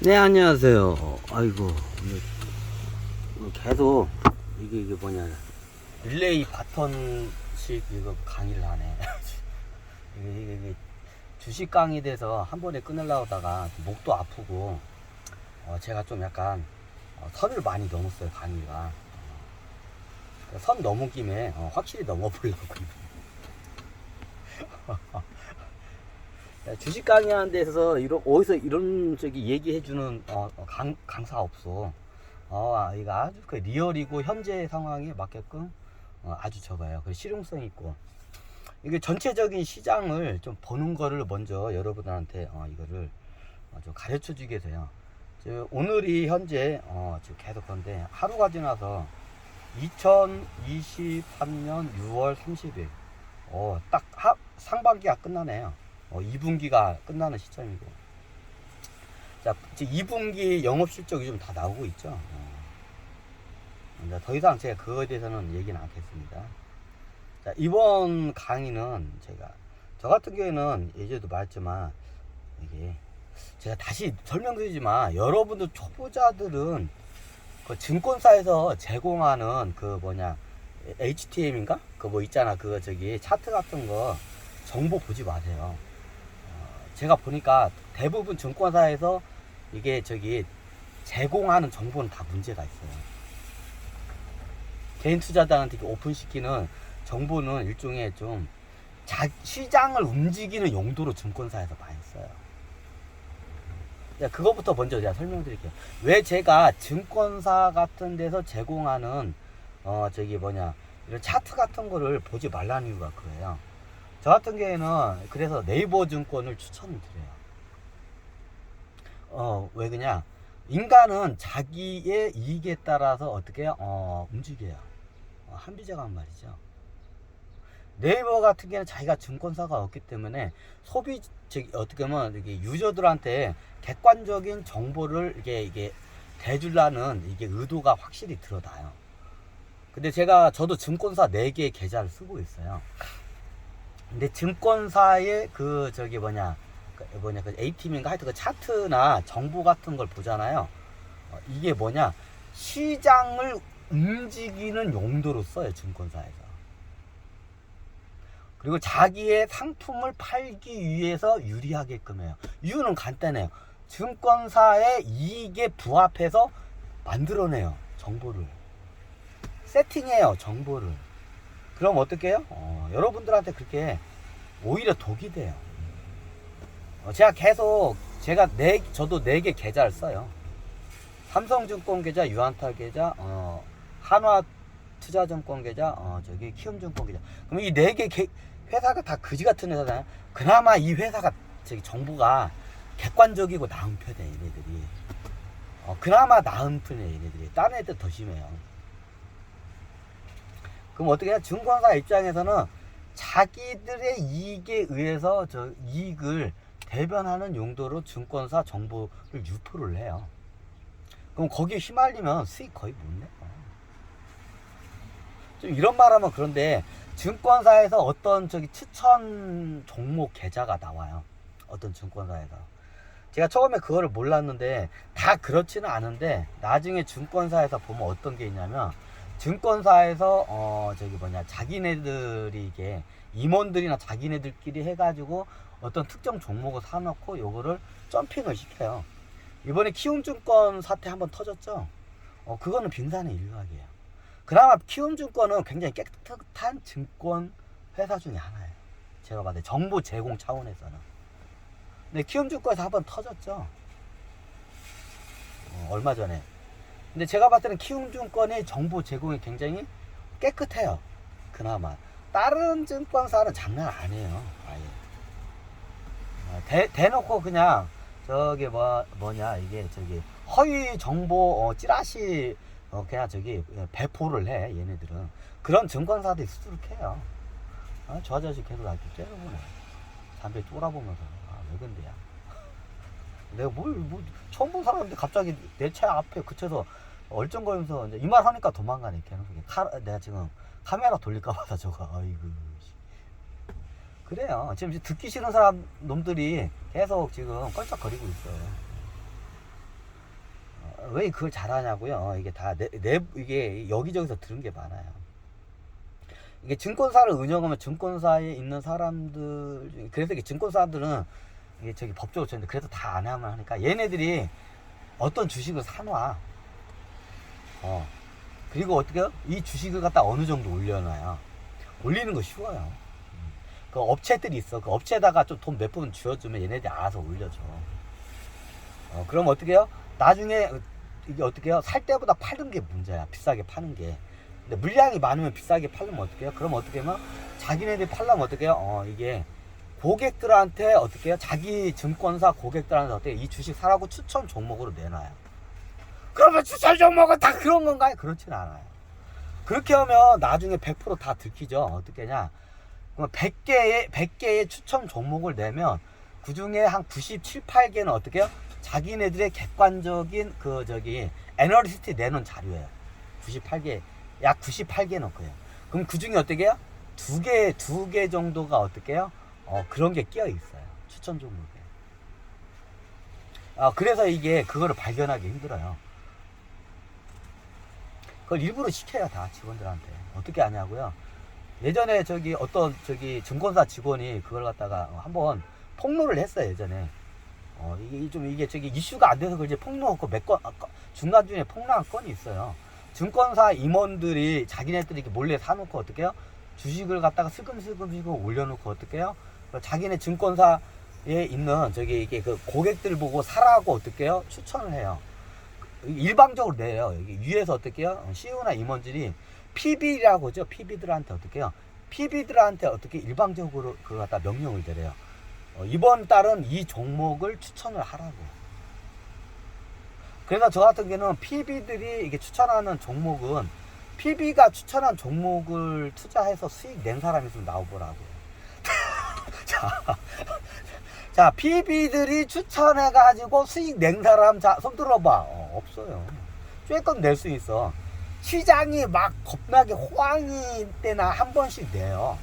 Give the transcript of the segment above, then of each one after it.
네, 안녕하세요. 아이고, 오늘 계속, 이게 뭐냐, 릴레이 바톤식 이거 강의를 하네. 이게 주식 강의 돼서 한 번에 끊으려고 하다가 목도 아프고, 제가 좀 약간, 선을 많이 넘었어요, 강의가. 선 넘은 김에, 확실히 넘어보려고. 주식 강의하는 데서 어디서 이런 얘기해주는 강사가 없어. 이거 아주 그 리얼이고 현재 상황에 맞게끔 아주 적어요. 그 실용성 있고. 이게 전체적인 시장을 좀 보는 거를 먼저 여러분들한테 이거를 좀 가르쳐 주기 위해서요. 오늘이 현재 지금 계속 그런데 하루가 지나서 2023년 6월 30일 딱 상반기가 끝나네요. 2분기가 끝나는 시점이고. 자, 이제 2분기 영업실적이 좀 다 나오고 있죠. 더 이상 제가 그거에 대해서는 얘기는 않겠습니다. 자, 이번 강의는 저 같은 경우에는 예전에도 말했지만, 이게, 제가 다시 설명드리지만, 여러분들 초보자들은 그 증권사에서 제공하는 HTM인가? 있잖아. 차트 같은 거 정보 보지 마세요. 제가 보니까 대부분 증권사에서 이게 제공하는 정보는 다 문제가 있어요. 개인 투자자한테 오픈시키는 정보는 일종의 좀 시장을 움직이는 용도로 증권사에서 많이 써요. 그것부터 먼저 제가 설명드릴게요. 왜 제가 증권사 같은 데서 제공하는 이런 차트 같은 거를 보지 말라는 이유가 그래요. 저 같은 경우에는 그래서 네이버 증권을 추천을 드려요. 왜 그냥 인간은 자기의 이익에 따라서 어떻게 움직여요. 한비제가 말이죠. 네이버 같은 경우는 자기가 증권사가 없기 때문에 어떻게 보면 유저들한테 객관적인 정보를 이게 대주려는 의도가 확실히 드러나요. 근데 저도 증권사 4개의 계좌를 쓰고 있어요. 근데 증권사의 ATM인가 하여튼 그 차트나 정보 같은 걸 보잖아요. 이게 시장을 움직이는 용도로 써요, 증권사에서. 그리고 자기의 상품을 팔기 위해서 유리하게끔 해요. 이유는 간단해요. 증권사의 이익에 부합해서 만들어내요, 정보를. 세팅해요, 정보를. 그럼 어떻게 해요? 여러분들한테 그렇게 오히려 독이 돼요. 저도 4개 계좌를 써요. 삼성증권 계좌, 유한타 계좌, 한화투자증권 계좌, 키움증권 계좌. 그럼 이 4개 회사가 다 그지 같은 회사잖아요. 그나마 이 회사가 정보가 객관적이고 나은 편이에요, 얘네들이. 그나마 나은 편이에요, 얘네들이. 다른 애들 더 심해요. 그럼 어떻게 해요? 증권사 입장에서는 자기들의 이익에 의해서 이익을 대변하는 용도로 증권사 정보를 유포를 해요. 그럼 거기에 휘말리면 수익 거의 못 내요. 좀 이런 말 하면 그런데 증권사에서 어떤 추천 종목 계좌가 나와요. 어떤 증권사에서. 제가 처음에 그거를 몰랐는데 다 그렇지는 않은데 나중에 증권사에서 보면 어떤 게 있냐면 증권사에서 자기네들이 이게 임원들이나 자기네들끼리 해가지고 어떤 특정 종목을 사놓고 요거를 점핑을 시켜요. 이번에 키움증권 사태 한번 터졌죠. 그거는 빙산의 일각이에요. 그나마 키움증권은 굉장히 깨끗한 증권 회사 중에 하나예요. 제가 봤을 때 정보 제공 차원에서는. 근데 키움증권에서 한번 터졌죠. 얼마 전에. 근데 제가 봤을 때는 키움증권의 정보 제공이 굉장히 깨끗해요. 그나마. 다른 증권사는 장난 아니에요. 아예. 대놓고 그냥 허위 정보 찌라시 그냥 배포를 해, 얘네들은. 그런 증권사들이 수두룩해요. 저 아저씨 계속 날 째려보네. 담배 쫄아보면서. 왜 근데야. 내가 처음 본 사람인데 갑자기 내 차 앞에 그쳐서 얼쩡거리면서 이 말 하니까 도망가네. 내가 지금 카메라 돌릴까봐 저거. 아이고. 그래요. 지금 듣기 싫은 놈들이 계속 지금 껄쩍거리고 있어요. 왜 그걸 잘하냐고요? 이게 다 이게 여기저기서 들은 게 많아요. 이게 증권사를 운영하면 증권사에 있는 사람들, 그래서 이게 증권사들은 이게 저기 법적으로 쳤는데 그래도 다 안 하면 하니까 얘네들이 어떤 주식을 사놔. 그리고 어떻게 이 주식을 갖다 어느 정도 올려놔요. 올리는 거 쉬워요. 그 업체들이 있어. 그 업체에다가 좀 돈 몇 푼 쥐어주면 얘네들이 알아서 올려줘. 그럼 어떻게 해요? 나중에 이게 어떻게 해요? 살 때보다 파는 게 문제야. 비싸게 파는 게. 근데 물량이 많으면 비싸게 팔면 어떻게 해요? 그럼 어떻게 하면 자기네들이 팔려면 어떻게 해요? 이게 고객들한테 어떻게 해요? 자기 증권사 고객들한테 어떻게 이 주식 사라고 추천 종목으로 내놔요. 그러면 추천 종목은 다 그런 건가요? 그렇진 않아요. 그렇게 하면 나중에 100%다 들키죠. 어떻게 냐? 그럼 100개의 추천 종목을 내면 그 중에 한 97, 8개는 어떻게 해요? 자기네들의 객관적인 애널리스트 내놓은 자료예요. 98개, 약 98개는 거예요. 그럼 그 중에 어떻게 해요? 두 개 정도가 어떻게 해요? 그런 게 끼어 있어요. 추천 종목에. 그래서 이게 그거를 발견하기 힘들어요. 그걸 일부러 시켜요, 다 직원들한테. 어떻게 하냐고요? 예전에 어떤 증권사 직원이 그걸 갖다가 한번 폭로를 했어요, 예전에. 이게 이슈가 안 돼서 그런지 폭로하고 중간중에 폭로한 건이 있어요. 증권사 임원들이 자기네들이 이렇게 몰래 사놓고 어떻게 해요? 주식을 갖다가 슬금슬금 올려놓고 어떻게 해요? 자기네 증권사에 있는 이게 그 고객들 보고 사라고 어떻게 해요? 추천을 해요. 일방적으로 내요. 여기 위에서 어떻게 해요? CEO나 임원들이 PB라고 하죠. PB들한테 어떻게 해요? PB들한테 어떻게 일방적으로 그거 갖다 명령을 내려요. 이번 달은 이 종목을 추천을 하라고. 그래서 저 같은 경우는 PB들이 이게 추천하는 종목은 PB가 추천한 종목을 투자해서 수익 낸 사람이 있으면 나오보라고요. 자, PB들이 추천해가지고 수익 낸 사람, 자, 손 들어봐. 없어요. 쬐끔 낼 수 있어. 시장이 막 겁나게 호황이 때나 한 번씩 내요.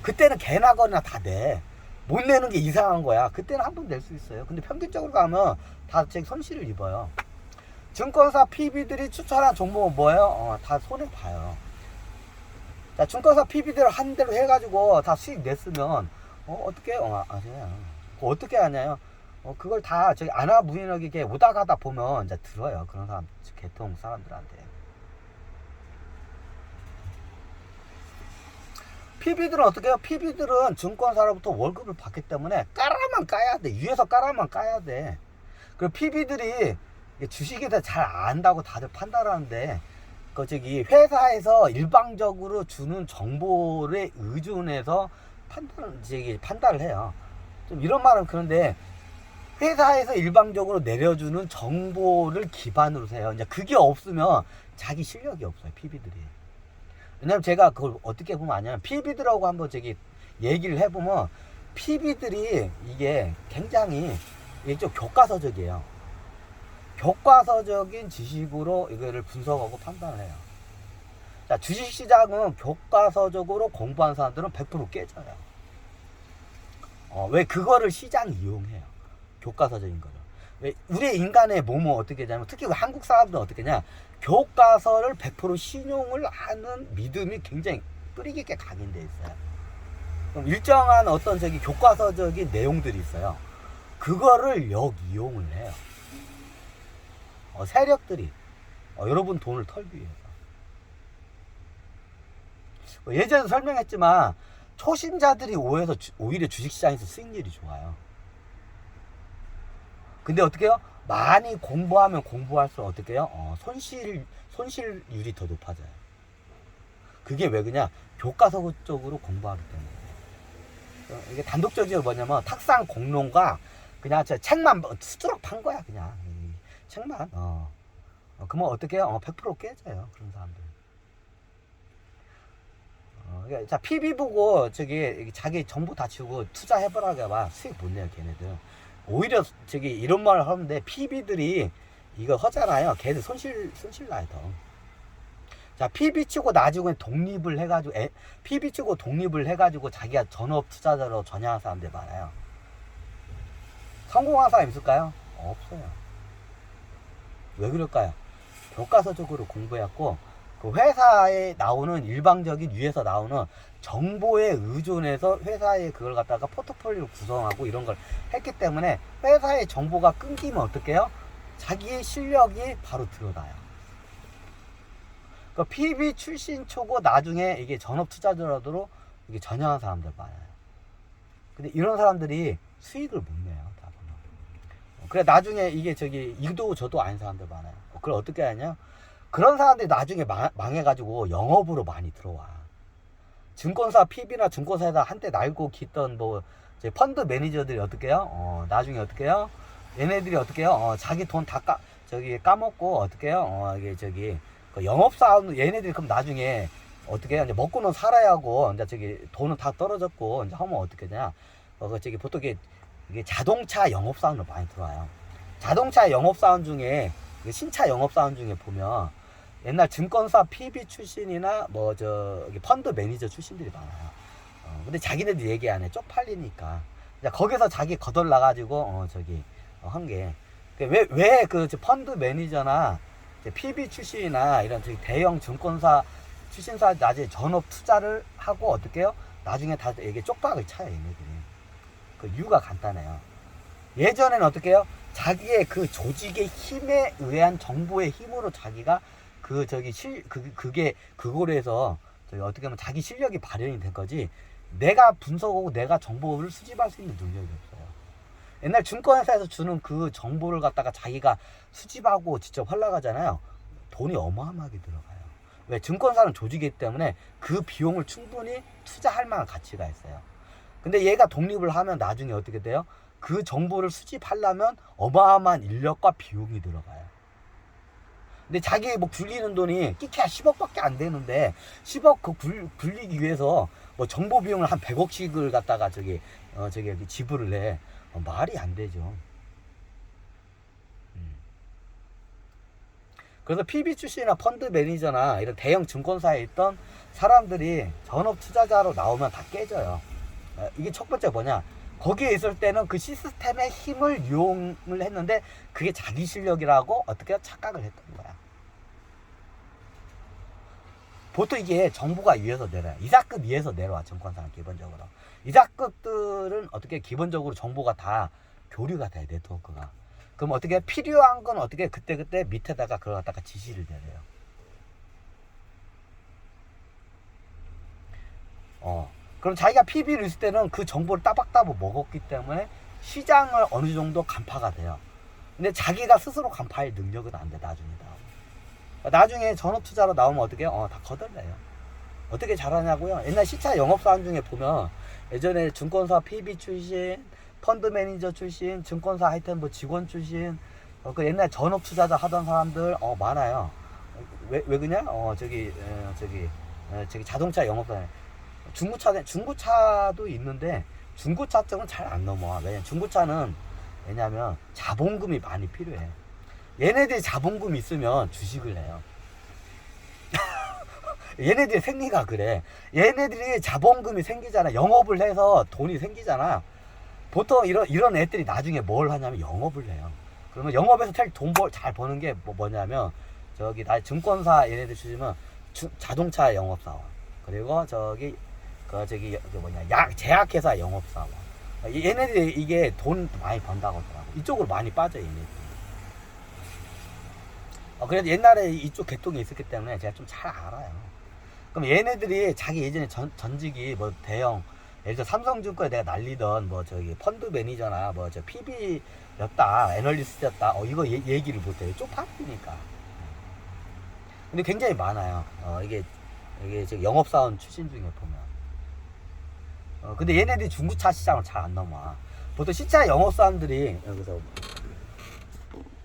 그때는 개나 거나 다 내. 못 내는 게 이상한 거야. 그때는 한 번 낼 수 있어요. 근데 평균적으로 가면 다 손실을 입어요. 증권사 PB들이 추천한 종목은 뭐예요? 다 손해봐요. 자, 증권사 PB들 한 대로 해가지고 다 수익 냈으면, 어떻게, 어떻게 하냐요? 그걸 다 아나무인하게 오다 가다 보면 이제 들어요. 그런 사람, 개통 사람들한테. PB들은 어떻게 해요? PB들은 증권사로부터 월급을 받기 때문에 깔아만 까야 돼. 위에서 깔아만 까야 돼. 그리고 PB들이 주식에 대해 잘 안다고 다들 판단하는데, 회사에서 일방적으로 주는 정보에 의존해서 판단을 해요. 좀 이런 말은 그런데, 회사에서 일방적으로 내려주는 정보를 기반으로 해요. 이제 그게 없으면 자기 실력이 없어요, PB들이. 왜냐면 제가 그걸 어떻게 보면 아냐면, PB들하고 한번 얘기를 해보면, PB들이 이게 굉장히 이게 좀 교과서적이에요. 교과서적인 지식으로 이거를 분석하고 판단을 해요. 자, 주식시장은 교과서적으로 공부한 사람들은 100% 깨져요. 왜 그거를 시장이 이용해요? 교과서적인 거죠. 왜 우리 인간의 몸은 어떻게 되냐면, 특히 한국 사람들은 어떻게 냐, 교과서를 100% 신용을 하는 믿음이 굉장히 뿌리 깊게 각인되어 있어요. 그럼 일정한 어떤 교과서적인 내용들이 있어요. 그거를 역이용을 해요. 세력들이 여러분 돈을 털기 위해서. 예전에 설명했지만 초심자들이 오히려 주식시장에서 수익률이 좋아요. 근데 어떻게 해요? 많이 공부하면 공부할수록 어떻게 해요? 손실률이 더 높아져요. 그게 왜 그냥 교과서적으로 공부하기 때문에. 이게 단독적으로 뭐냐면 탁상 공론과 그냥 책만 수두룩 판 거야, 그냥. 책만. 그러면 어떻게 해요? 100% 깨져요, 그런 사람들. 자, PB 보고 자기 정보 다 치우고 투자해보라고 해봐. 수익 못 내요, 걔네들. 오히려 이런 말을 하는데, PB들이 이거 하잖아요. 걔들 손실 나요, 더. 자, PB 치고 나중에 독립을 해가지고, PB 치고 독립을 해가지고 자기가 전업 투자자로 전향한 사람들 많아요. 성공한 사람 있을까요? 없어요. 왜 그럴까요? 교과서적으로 공부했고 그 회사에 나오는 일방적인 위에서 나오는 정보에 의존해서 회사에 그걸 갖다가 포트폴리오를 구성하고 이런 걸 했기 때문에 회사의 정보가 끊기면 어떡해요? 자기의 실력이 바로 드러나요. 그 PB 출신 초고 나중에 이게 전업 투자자라도 이게 전향한 사람들 많아요. 근데 이런 사람들이 수익을 못 내요. 다 보면. 그래 나중에 이게 이도 저도 아닌 사람들 많아요. 그걸 어떻게 하냐? 그런 사람들이 나중에 망해가지고 영업으로 많이 들어와. 증권사 PB나 증권사에다 한때 날고 깃던 뭐 이제 펀드 매니저들이 어떻게 해요? 나중에 어떻게 해요? 얘네들이 어떻게 해요? 자기 돈 다 까먹고 어떻게 해요? 이게 그 영업사원 얘네들이 그럼 나중에 어떻게 해요? 이제 먹고는 살아야 하고 이제 돈은 다 떨어졌고 이제 하면 어떻게 되냐? 보통 이게 자동차 영업사원으로 많이 들어와요. 자동차 영업사원 중에 신차 영업사원 중에 보면 옛날 증권사 PB 출신이나 펀드 매니저 출신들이 많아요. 근데 자기네들 얘기 안 해. 쪽팔리니까. 거기서 자기 거덜나가지고 한 게. 왜 그 펀드 매니저나 PB 출신이나 이런 대형 증권사 출신사 나중에 전업 투자를 하고 어떻게 해요? 나중에 다 이게 쪽박을 차요, 얘네들이. 그 이유가 간단해요. 예전에는 어떻게 해요? 자기의 그 조직의 힘에 의한 정보의 힘으로 자기가 그거로 해서 어떻게 보면 자기 실력이 발현이 된 거지 내가 분석하고 내가 정보를 수집할 수 있는 능력이 없어요. 옛날 증권회사에서 주는 그 정보를 갖다가 자기가 수집하고 직접 활용하잖아요. 돈이 어마어마하게 들어가요. 왜? 증권사는 조직이기 때문에 그 비용을 충분히 투자할 만한 가치가 있어요. 근데 얘가 독립을 하면 나중에 어떻게 돼요? 그 정보를 수집하려면 어마어마한 인력과 비용이 들어가요. 근데 자기 굴리는 돈이 끼케야 10억밖에 안 되는데 10억 굴리기 위해서 정보 비용을 한 100억씩을 갖다가 지불을 해. 말이 안 되죠. 그래서 PB 출신이나 펀드 매니저나 이런 대형 증권사에 있던 사람들이 전업 투자자로 나오면 다 깨져요. 이게 첫 번째 뭐냐? 거기에 있을 때는 그 시스템의 힘을 이용을 했는데 그게 자기 실력이라고 어떻게 착각을 했던 거야. 보통 이게 정보가 위에서 내려요. 이사급 위에서 내려와, 증권사는 기본적으로. 이사급들은 어떻게 기본적으로 정보가 다 교류가 돼요, 네트워크가. 그럼 어떻게 필요한 건 어떻게 그때 밑에다가 그걸 갖다가 지시를 내려요. 그럼 자기가 PB를 있을 때는 그 정보를 따박따박 먹었기 때문에 시장을 어느 정도 간파가 돼요. 근데 자기가 스스로 간파할 능력은 안 돼, 나중에 전업 투자로 나오면 어떻게 해요? 다 거덜내요. 어떻게 잘하냐고요? 옛날 시차 영업사원 중에 보면 예전에 증권사 PB 출신, 펀드 매니저 출신, 증권사 하여튼 직원 출신, 그 옛날 전업 투자자 하던 사람들 많아요. 왜 그냐? 자동차 영업사원. 중고차도 있는데 중고차증은 잘 안 넘어와. 왜냐면 자본금이 많이 필요해. 얘네들이 자본금이 있으면 주식을 해요. 얘네들의 생리가 그래. 얘네들이 자본금이 생기잖아. 영업을 해서 돈이 생기잖아. 보통 이런 애들이 나중에 뭘 하냐면 영업을 해요. 그러면 영업에서 돈 잘 버는 게 뭐냐면 나 증권사 얘네들 주시면 자동차 영업사원, 그리고 제약회사 영업사원. 얘네들이 이게 돈 많이 번다고 하더라고. 이쪽으로 많이 빠져, 얘네들이. 그래도 옛날에 이쪽 계통이 있었기 때문에 제가 좀 잘 알아요. 그럼 얘네들이 자기 예전에 전직이 대형, 예를 들어 삼성증권에 내가 날리던 펀드 매니저나 PB였다, 애널리스트였다, 이거 얘기를 못해요. 쪽팔리니까. 근데 굉장히 많아요. 이게 영업사원 출신 중에 보면. 근데 얘네들이 중고차 시장을 잘 안 넘어와. 보통 시차 영업사원들이 여기서